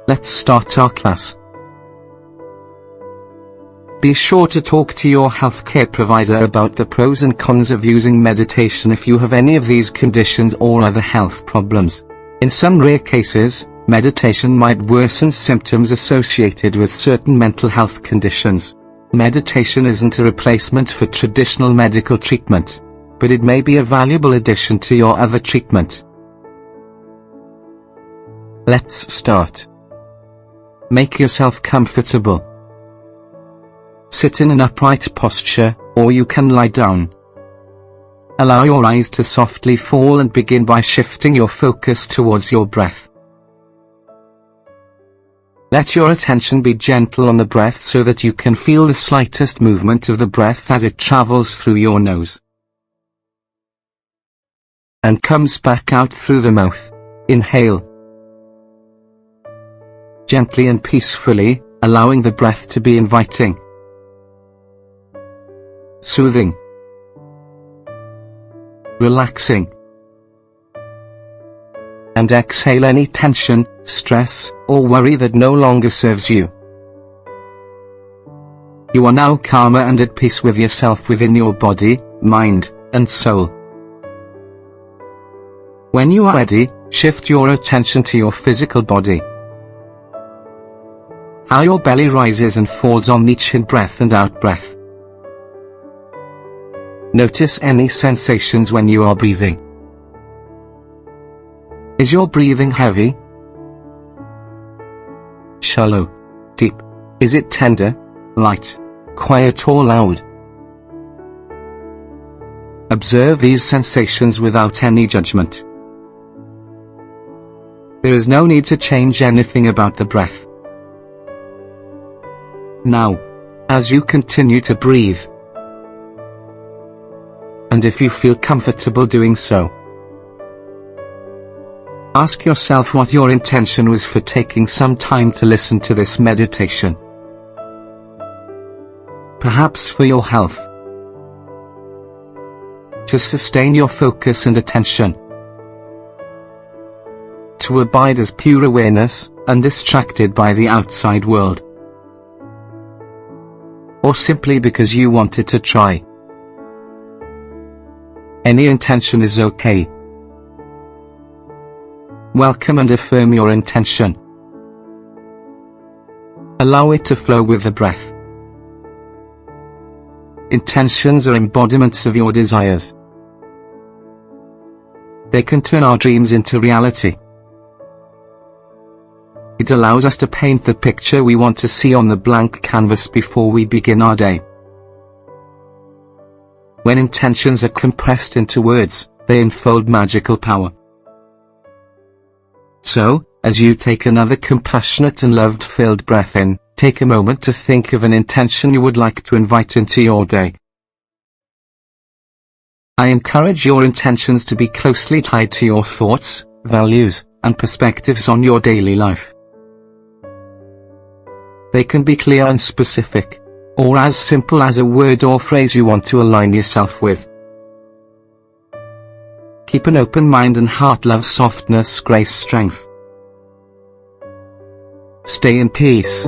Let's start our class. Be sure to talk to your healthcare provider about the pros and cons of using meditation if you have any of these conditions or other health problems. In some rare cases, meditation might worsen symptoms associated with certain mental health conditions. Meditation isn't a replacement for traditional medical treatment, but it may be a valuable addition to your other treatment. Let's start. Make yourself comfortable. Sit in an upright posture, or you can lie down. Allow your eyes to softly fall and begin by shifting your focus towards your breath. Let your attention be gentle on the breath so that you can feel the slightest movement of the breath as it travels through your nose and comes back out through the mouth. Inhale. Gently and peacefully, allowing the breath to be inviting, soothing, relaxing. And exhale any tension, stress, or worry that no longer serves you. You are now calmer and at peace with yourself within your body, mind, and soul. When you are ready, shift your attention to your physical body. How your belly rises and falls on each in-breath and out-breath. Notice any sensations when you are breathing. Is your breathing heavy? Shallow? Deep? Is it tender? Light? Quiet or loud? Observe these sensations without any judgment. There is no need to change anything about the breath. Now, as you continue to breathe, and if you feel comfortable doing so, ask yourself what your intention was for taking some time to listen to this meditation. Perhaps for your health, to sustain your focus and attention, to abide as pure awareness, undistracted by the outside world, or simply because you wanted to try. Any intention is okay. Welcome and affirm your intention. Allow it to flow with the breath. Intentions are embodiments of your desires. They can turn our dreams into reality. It allows us to paint the picture we want to see on the blank canvas before we begin our day. When intentions are compressed into words, they unfold magical power. So, as you take another compassionate and love-filled breath in, take a moment to think of an intention you would like to invite into your day. I encourage your intentions to be closely tied to your thoughts, values, and perspectives on your daily life. They can be clear and specific, or as simple as a word or phrase you want to align yourself with. Keep an open mind and heart. Love, softness, grace, strength. Stay in peace.